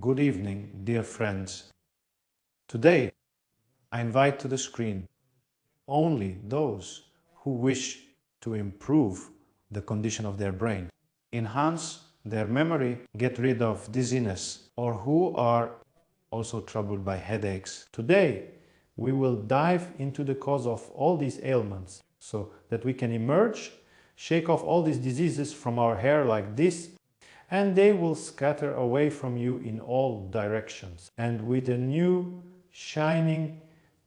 Good evening, dear friends. Today, I invite to the screen only those who wish to improve the condition of their brain, enhance their memory, get rid of dizziness, or who are also troubled by headaches. Today, we will dive into the cause of all these ailments so that we can emerge, shake off all these diseases from our hair like this, and they will scatter away from you in all directions. And with a new, shining,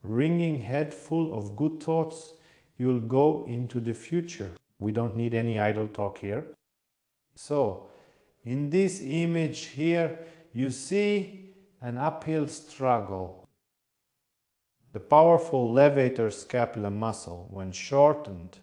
ringing head full of good thoughts, you'll go into the future. We don't need any idle talk here. So, in this image here, you see an uphill struggle. The powerful levator scapular muscle, when shortened,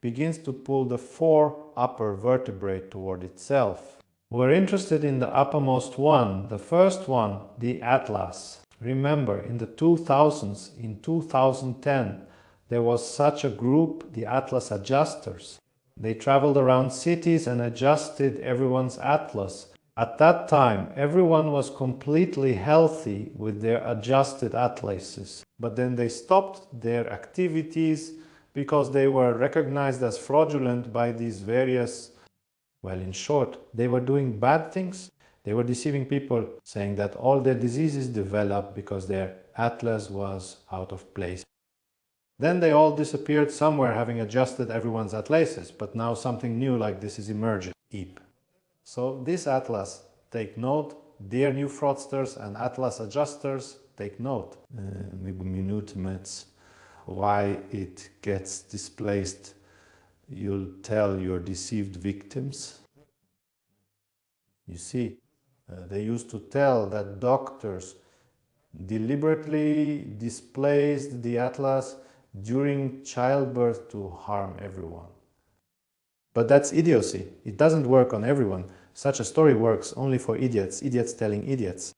begins to pull the four upper vertebrae toward itself. We're interested in the uppermost one, the first one, the atlas. Remember, in the 2000s, in 2010, there was such a group, the atlas adjusters. They traveled around cities and adjusted everyone's atlas. At that time, everyone was completely healthy with their adjusted atlases. But then they stopped their activities because they were recognized as fraudulent by these various, well, in short, they were doing bad things. They were deceiving people, saying that all their diseases developed because their atlas was out of place. Then they all disappeared somewhere, having adjusted everyone's atlases, but now something new like this is emerging. EEP. So this atlas, take note, dear new fraudsters and atlas adjusters, take note. Why it gets displaced, you'll tell your deceived victims. You see, they used to tell that doctors deliberately displaced the atlas during childbirth to harm everyone. But that's idiocy. It doesn't work on everyone. Such a story works only for idiots, idiots telling idiots.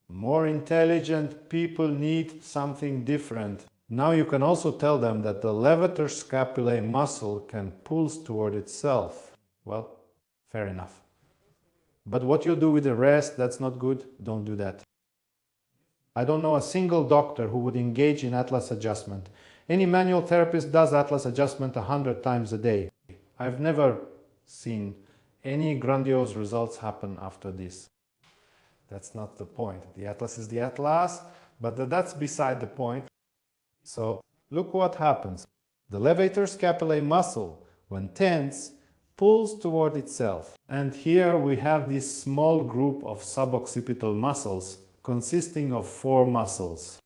More intelligent people need something different. Now you can also tell them that the levator scapulae muscle can pulse toward itself. Well, fair enough. But what you do with the rest, that's not good. Don't do that. I don't know a single doctor who would engage in atlas adjustment. Any manual therapist does atlas adjustment 100 times a day. I've never seen any grandiose results happen after this. That's not the point. The atlas is the atlas, but that's beside the point. So look what happens. The levator scapulae muscle, when tense, pulls toward itself. And here we have this small group of suboccipital muscles consisting of four muscles.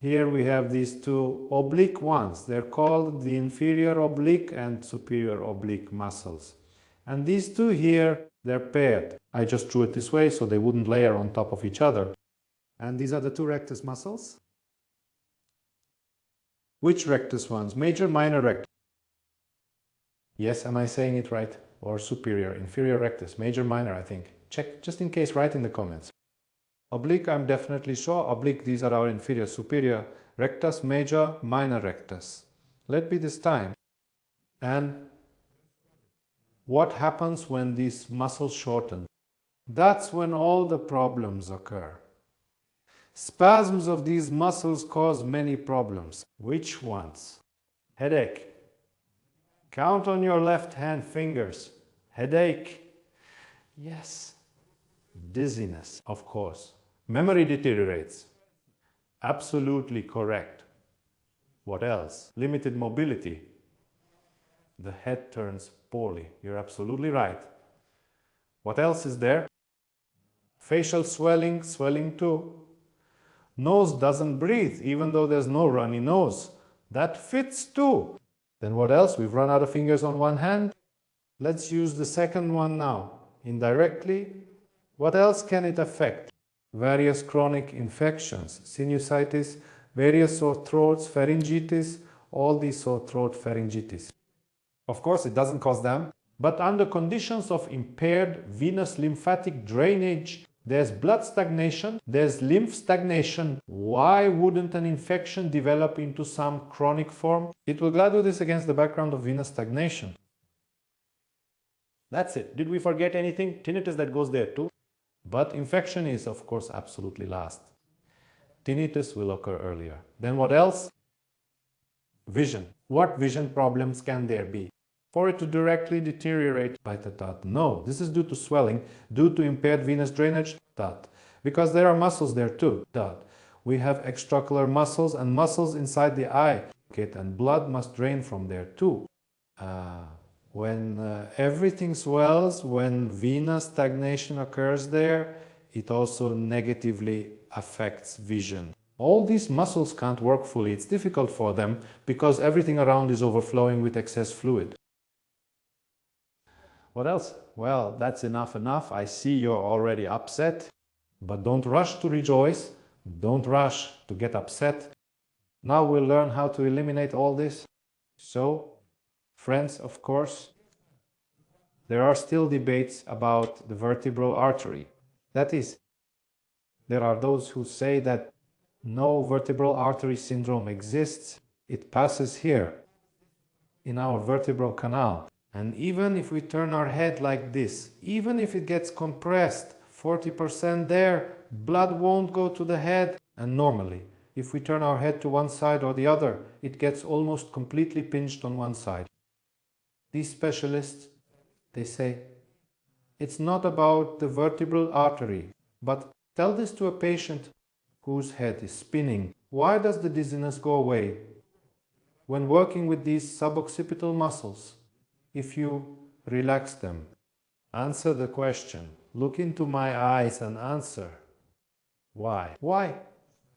Here we have these two oblique ones. They're called the inferior oblique and superior oblique muscles. And these two here, they're paired. I just drew it this way so they wouldn't layer on top of each other. And these are the two rectus muscles. Which rectus ones? Major, minor rectus? Yes, am I saying it right? Or superior, inferior rectus, major, minor, I think. Check, just in case, write in the comments. Oblique, I'm definitely sure. Oblique, these are our inferior, superior rectus, major, minor rectus. Let be this time. And what happens when these muscles shorten? That's when all the problems occur. Spasms of these muscles cause many problems. Which ones? Headache. Count on your left hand fingers. Headache. Yes. Dizziness, of course. Memory deteriorates. Absolutely correct. What else? Limited mobility. The head turns poorly. You're absolutely right. What else is there? Facial swelling, swelling too. Nose doesn't breathe, even though there's no runny nose. That fits too. Then what else? We've run out of fingers on one hand. Let's use the second one now. Indirectly. What else can it affect? Various chronic infections, sinusitis, various sore throats, pharyngitis, all these sore throat pharyngitis. Of course, it doesn't cause them, but under conditions of impaired venous lymphatic drainage, there's blood stagnation, there's lymph stagnation. Why wouldn't an infection develop into some chronic form? It will gladly do this against the background of venous stagnation. That's it. Did we forget anything? Tinnitus, that goes there too. But infection is, of course, absolutely last. Tinnitus will occur earlier. Then what else? Vision. What vision problems can there be? For it to directly deteriorate by the dot. No, this is due to swelling, due to impaired venous drainage, dot. Because there are muscles there too, dot. We have extraocular muscles and muscles inside the eye, and blood must drain from there too. When everything swells, when venous stagnation occurs there, it also negatively affects vision. All these muscles can't work fully. It's difficult for them because everything around is overflowing with excess fluid. What else? Well, that's enough. I see you're already upset, but don't rush to rejoice. Don't rush to get upset. Now we'll learn how to eliminate all this. So, friends, of course, there are still debates about the vertebral artery. That is, there are those who say that no vertebral artery syndrome exists. It passes here, in our vertebral canal. And even if we turn our head like this, even if it gets compressed 40% there, blood won't go to the head. And normally, if we turn our head to one side or the other, it gets almost completely pinched on one side. These specialists, they say, it's not about the vertebral artery, but tell this to a patient whose head is spinning. Why does the dizziness go away? When working with these suboccipital muscles, if you relax them, answer the question. Look into my eyes and answer. Why? Why?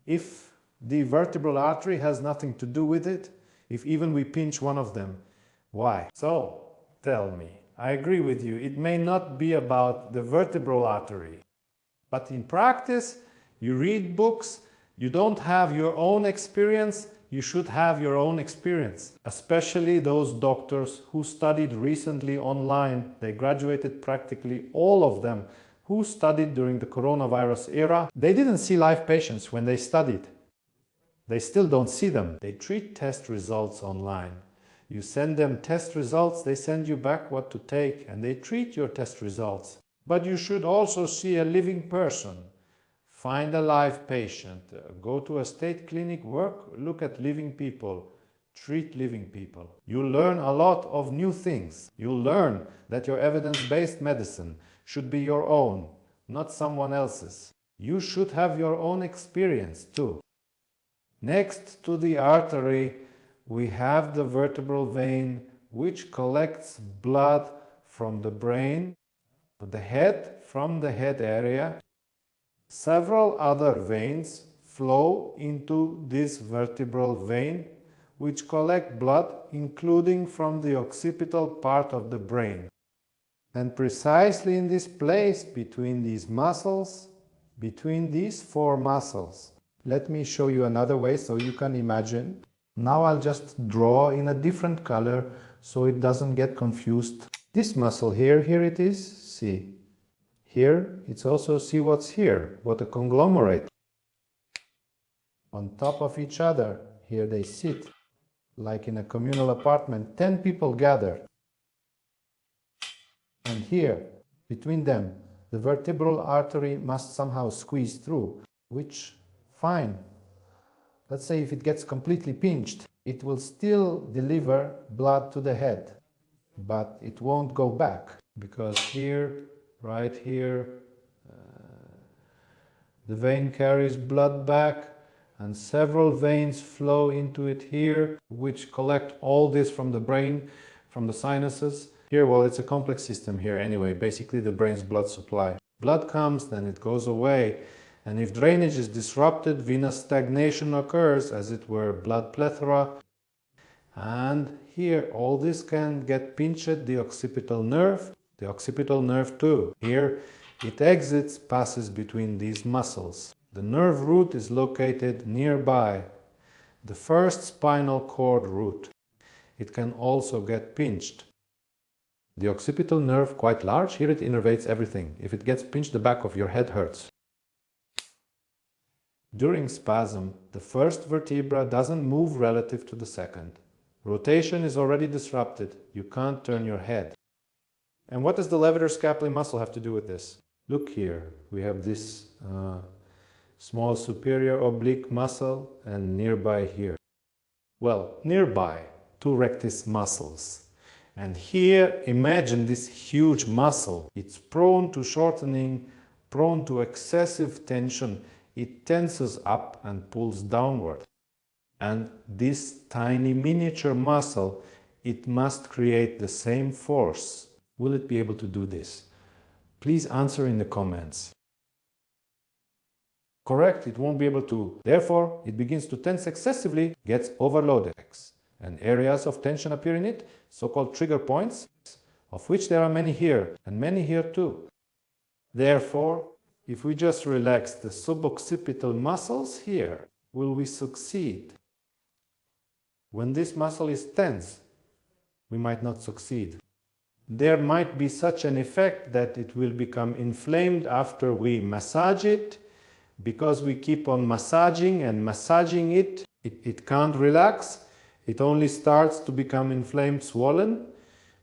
If the vertebral artery has nothing to do with it, if even we pinch one of them, why? So, tell me. I agree with you. It may not be about the vertebral artery, but in practice, you read books, you don't have your own experience, you should have your own experience. Especially those doctors who studied recently online. They graduated practically all of them who studied during the coronavirus era. They didn't see live patients when they studied. They still don't see them. They treat test results online. You send them test results, they send you back what to take, and they treat your test results. But you should also see a living person. Find a live patient. Go to a state clinic, look at living people. Treat living people. You'll learn a lot of new things. You'll learn that your evidence-based medicine should be your own, not someone else's. You should have your own experience too. Next to the artery, we have the vertebral vein, which collects blood from the brain, the head, from the head area. Several other veins flow into this vertebral vein, which collect blood, including from the occipital part of the brain. And precisely in this place, between these muscles, between these four muscles. Let me show you another way so you can imagine. Now I'll just draw in a different color so it doesn't get confused. This muscle here it is, see. Here, it's also see what's here, what a conglomerate. On top of each other, here they sit, like in a communal apartment, 10 people gather. And here, between them, the vertebral artery must somehow squeeze through, which, fine. Let's say if it gets completely pinched, it will still deliver blood to the head, but it won't go back, because here, right here, the vein carries blood back, and several veins flow into it here, which collect all this from the brain, from the sinuses. Here, well, it's a complex system here anyway, basically the brain's blood supply. Blood comes, then it goes away, and if drainage is disrupted, venous stagnation occurs, as it were, blood plethora. And here, all this can get pinched, the occipital nerve too. Here, it exits, passes between these muscles. The nerve root is located nearby, the first spinal cord root. It can also get pinched. The occipital nerve, quite large, here it innervates everything. If it gets pinched, the back of your head hurts. During spasm, the first vertebra doesn't move relative to the second. Rotation is already disrupted. You can't turn your head. And what does the levator scapulae muscle have to do with this? Look here, we have this small superior oblique muscle and nearby here. Well, nearby, two rectus muscles. And here, imagine this huge muscle. It's prone to shortening, prone to excessive tension. It tenses up and pulls downward. And this tiny miniature muscle, it must create the same force. Will it be able to do this? Please answer in the comments. Correct, it won't be able to. Therefore, it begins to tense excessively, gets overloaded. And areas of tension appear in it, so-called trigger points, of which there are many here, and many here too. Therefore, if we just relax the suboccipital muscles here, will we succeed? When this muscle is tense, we might not succeed. There might be such an effect that it will become inflamed after we massage it. Because we keep on massaging and massaging it, it can't relax. It only starts to become inflamed, swollen,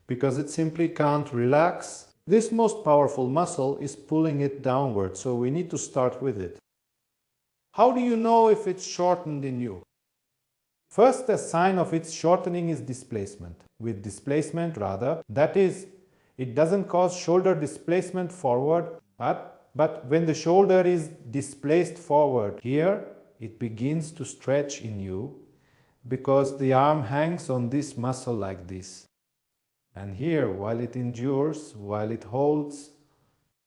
because it simply can't relax. This most powerful muscle is pulling it downward, so we need to start with it. How do you know if it's shortened in you? First, a sign of its shortening is displacement. With displacement, rather, that is, it doesn't cause shoulder displacement forward, but when the shoulder is displaced forward here, it begins to stretch in you because the arm hangs on this muscle like this. And here, while it endures, while it holds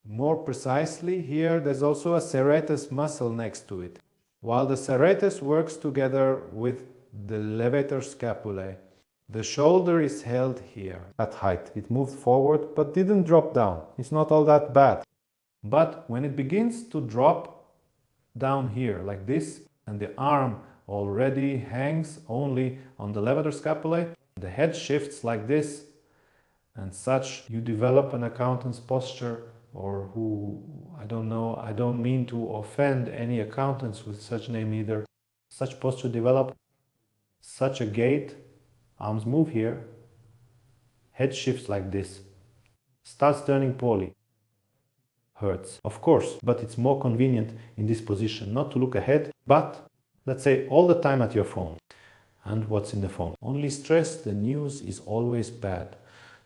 more precisely, here there's also a serratus muscle next to it. While the serratus works together with the levator scapulae, the shoulder is held here at height. It moved forward but didn't drop down. It's not all that bad. But when it begins to drop down here like this, and the arm already hangs only on the levator scapulae, the head shifts like this, and such, you develop an accountant's posture, or who, I don't know, I don't mean to offend any accountants with such name either. Such posture develop, such a gait, arms move here, head shifts like this, starts turning poorly. Hurts, of course, but it's more convenient in this position not to look ahead, but let's say all the time at your phone. And what's in the phone? Only stress, the news is always bad.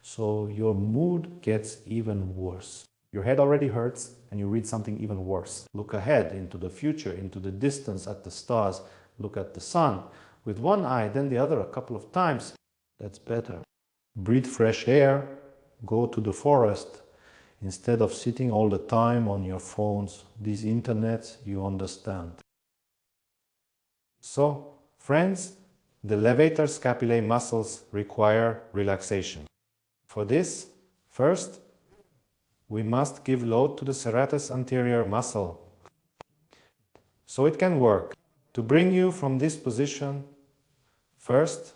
So your mood gets even worse. Your head already hurts and you read something even worse. Look ahead into the future, into the distance, at the stars. Look at the sun with one eye, then the other a couple of times. That's better. Breathe fresh air, go to the forest. Instead of sitting all the time on your phones, these internets, you understand. So, friends, the levator scapulae muscles require relaxation. For this, first, we must give load to the serratus anterior muscle, so it can work to bring you from this position, first,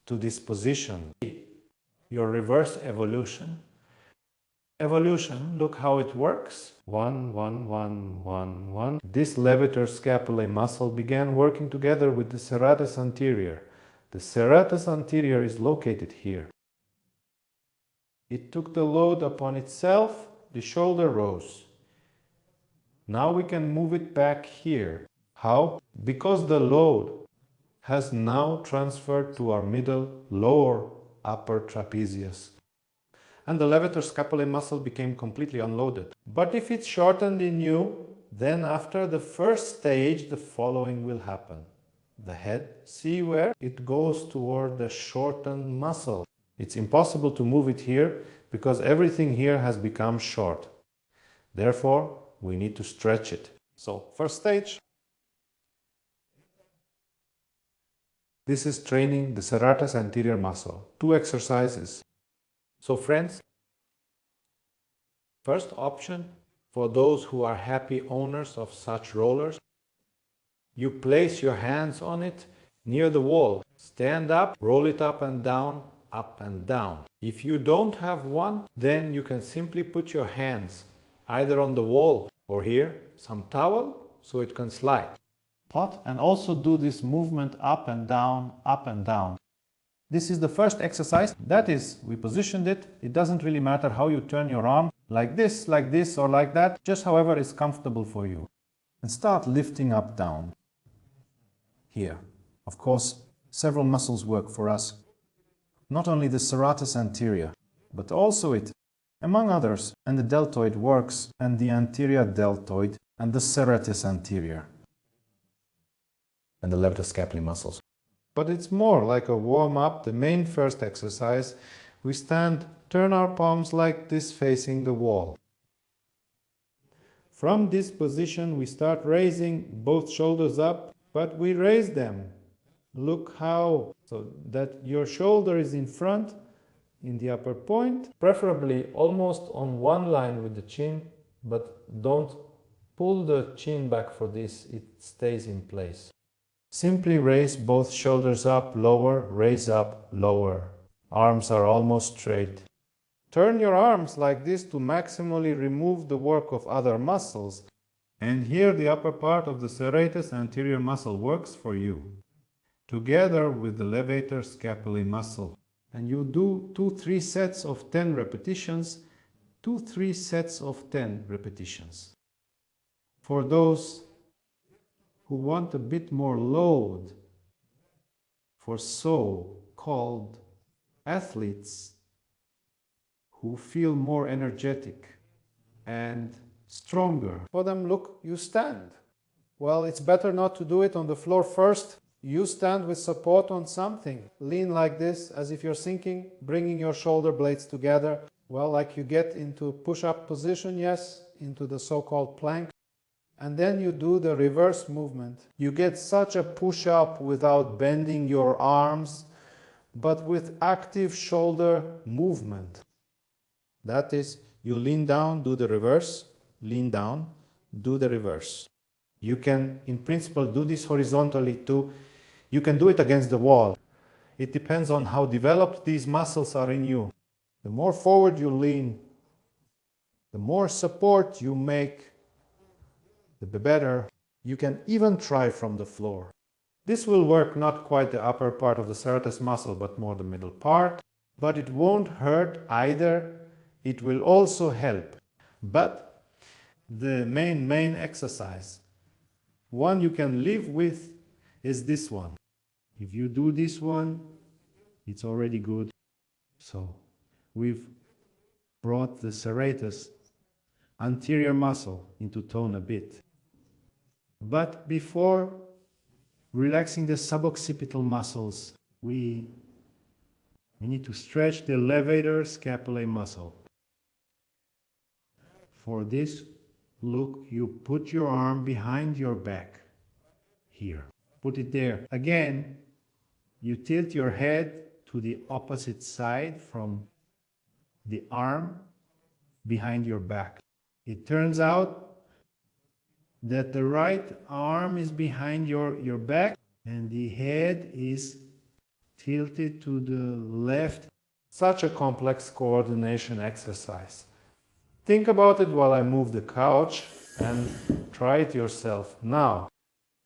to this position, your reverse evolution. Evolution, look how it works. 1, 1, 1, 1, 1. This levator scapulae muscle began working together with the serratus anterior. The serratus anterior is located here. It took the load upon itself, the shoulder rose. Now we can move it back here. How? Because the load has now transferred to our middle, lower, upper trapezius. And the levator scapulae muscle became completely unloaded. But if it's shortened in you, then after the first stage, the following will happen. The head, see where? It goes toward the shortened muscle. It's impossible to move it here because everything here has become short. Therefore, we need to stretch it. So, first stage. This is training the serratus anterior muscle. 2 exercises. So friends, first option for those who are happy owners of such rollers, you place your hands on it near the wall. Stand up, roll it up and down, up and down. If you don't have one, then you can simply put your hands either on the wall or here, some towel, so it can slide. And also do this movement up and down, up and down. This is the first exercise. That is, we positioned it. It doesn't really matter how you turn your arm, like this, or like that, just however is comfortable for you. And start lifting up, down. Here. Of course, several muscles work for us. Not only the serratus anterior, but also it, among others, and the deltoid works, and the anterior deltoid, and the serratus anterior, and the levator scapulae muscles. But it's more like a warm-up, the main first exercise. We stand, turn our palms like this facing the wall. From this position we start raising both shoulders up, but we raise them. Look how, so that your shoulder is in front, in the upper point, preferably almost on one line with the chin, but don't pull the chin back for this, it stays in place. Simply raise both shoulders up, lower, raise up, lower. Arms are almost straight. Turn your arms like this to maximally remove the work of other muscles. And here the upper part of the serratus anterior muscle works for you, together with the levator scapulae muscle. And you do 2-3 sets of 10 repetitions, 2-3 sets of 10 repetitions. For those who want a bit more load, for so-called athletes who feel more energetic and stronger. For them, look, you stand. Well, it's better not to do it on the floor first. You stand with support on something. Lean like this, as if you're sinking, bringing your shoulder blades together. Well, like you get into push-up position, yes, into the so-called plank. And then you do the reverse movement. You get such a push-up without bending your arms, but with active shoulder movement. That is, you lean down, do the reverse, lean down, do the reverse. You can, in principle, do this horizontally too. You can do it against the wall. It depends on how developed these muscles are in you. The more forward you lean, the more support you make, the better. You can even try from the floor. This will work not quite the upper part of the serratus muscle, but more the middle part. But it won't hurt either. It will also help. But the main exercise, one you can live with, is this one. If you do this one, it's already good. So we've brought the serratus anterior muscle into tone a bit. But before relaxing the suboccipital muscles, we need to stretch the levator scapulae muscle. For this, look, you put your arm behind your back. Here. Put it there. Again, you tilt your head to the opposite side from the arm behind your back. It turns out that the right arm is behind your back and the head is tilted to the left. Such a complex coordination exercise. Think about it while I move the couch and try it yourself. Now,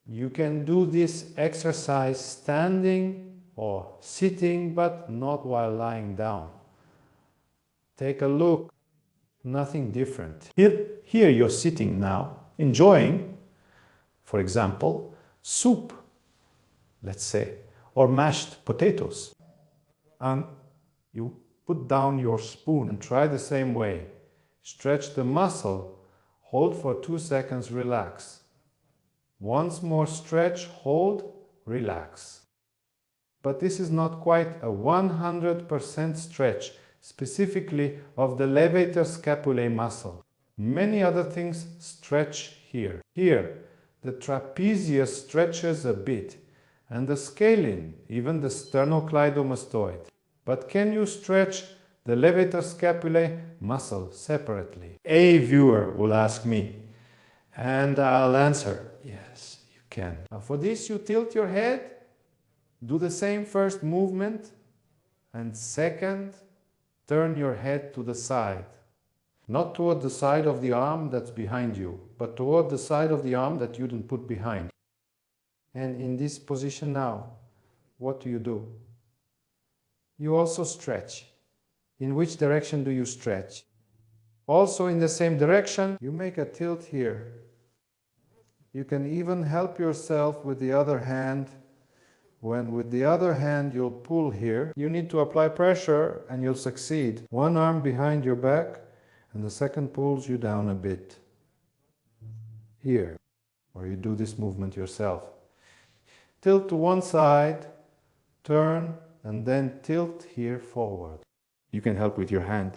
you can do this exercise standing or sitting, but not while lying down. Take a look. Nothing different. Here you're sitting now, enjoying, for example, soup, let's say, or mashed potatoes. And you put down your spoon and try the same way. Stretch the muscle, hold for 2 seconds, relax. Once more stretch, hold, relax. But this is not quite a 100% stretch, specifically of the levator scapulae muscle. Many other things stretch here. Here, the trapezius stretches a bit, and the scalene, even the sternocleidomastoid. But can you stretch the levator scapulae muscle separately? A viewer will ask me, and I'll answer, yes, you can. Now for this, you tilt your head, do the same first movement, and second, turn your head to the side. Not toward the side of the arm that's behind you, but toward the side of the arm that you didn't put behind. And in this position now, what do? you also stretch. In which direction do you stretch? Also in the same direction, you make a tilt here. You can even help yourself with the other hand. When with the other hand you'll pull here, you need to apply pressure and you'll succeed. One arm behind your back and the second pulls you down a bit. Here, or you do this movement yourself. Tilt to one side, turn, and then tilt here forward. You can help with your hand.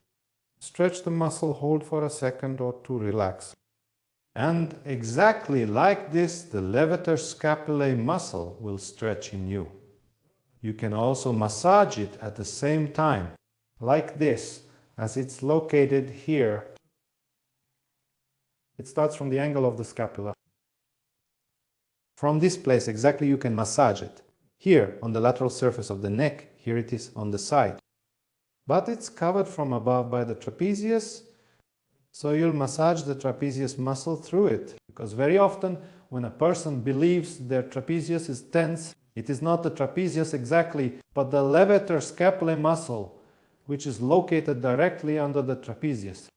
Stretch the muscle, hold for a second or two, relax. And exactly like this, the levator scapulae muscle will stretch in you. You can also massage it at the same time, like this, as it's located here. It starts from the angle of the scapula. From this place exactly you can massage it. Here on the lateral surface of the neck, here it is on the side. But it's covered from above by the trapezius, so you'll massage the trapezius muscle through it. Because very often when a person believes their trapezius is tense, it is not the trapezius exactly, but the levator scapulae muscle, which is located directly under the trapezius.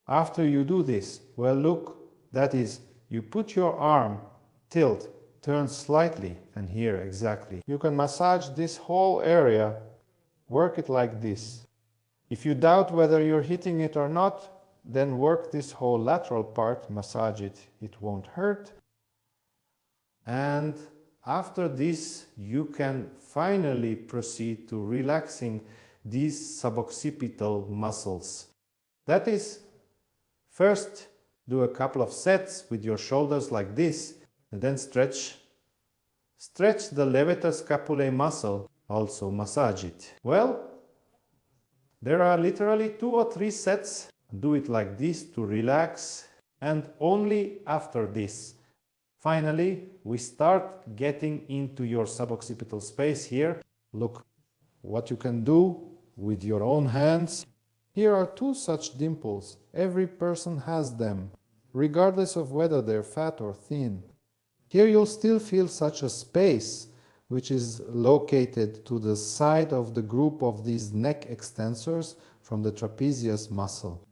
After you do this, well look, that is, you put your arm, tilt, turn slightly, and here exactly. You can massage this whole area, work it like this. If you doubt whether you're hitting it or not, then work this whole lateral part, massage it, it won't hurt. And after this, you can finally proceed to relaxing these suboccipital muscles. That is, first do a couple of sets with your shoulders like this, and then stretch the levator scapulae muscle, also massage it. Well, there are literally 2 or 3 sets. Do it like this to relax, and only after this. Finally, we start getting into your suboccipital space here. Look what you can do with your own hands. Here are 2 such dimples. Every person has them, regardless of whether they're fat or thin. Here you'll still feel such a space, which is located to the side of the group of these neck extensors from the trapezius muscle.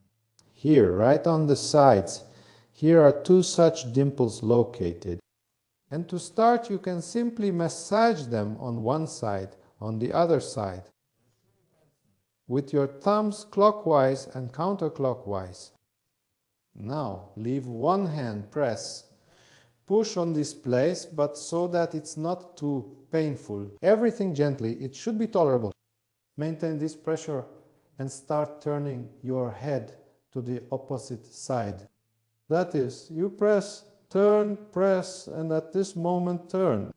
Here, right on the sides, here are 2 such dimples located. And to start, you can simply massage them on one side, on the other side, with your thumbs clockwise and counterclockwise. Now, leave one hand press. Push on this place, but so that it's not too painful. Everything gently, it should be tolerable. Maintain this pressure and start turning your head to the opposite side. That is, you press, turn, press, and at this moment turn.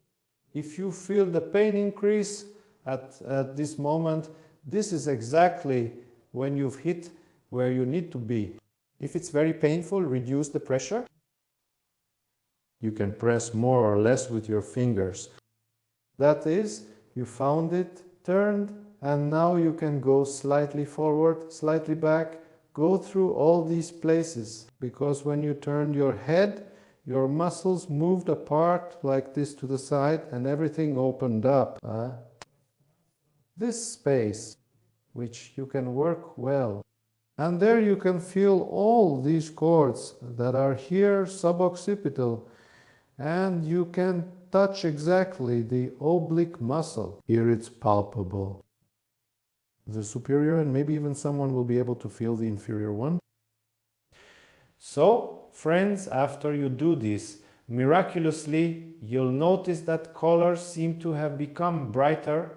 If you feel the pain increase at this moment, this is exactly when you've hit where you need to be. If it's very painful, reduce the pressure. You can press more or less with your fingers. That is, you found it, turned, and now you can go slightly forward, slightly back, go through all these places. Because when you turned your head, your muscles moved apart like this to the side and everything opened up. This space, which you can work well. And there you can feel all these cords that are here suboccipital. And you can touch exactly the oblique muscle. Here it's palpable. The superior, and maybe even someone will be able to feel the inferior one. So, friends, after you do this, miraculously, you'll notice that colors seem to have become brighter,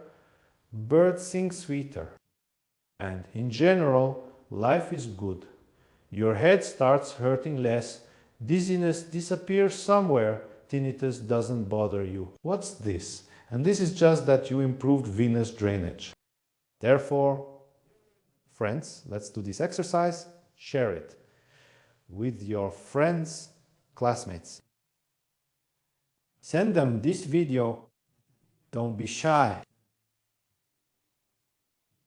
birds sing sweeter. And in general, life is good. Your head starts hurting less, dizziness disappears somewhere, tinnitus doesn't bother you. What's this? And this is just that you improved venous drainage. Therefore, friends, let's do this exercise, share it with your friends, classmates. Send them this video, don't be shy.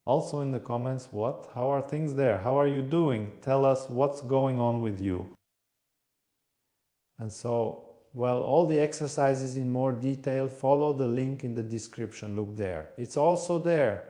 Also in the comments, how are things there? How are you doing? Tell us what's going on with you. And so, well, all the exercises in more detail, follow the link in the description, look there. It's also there.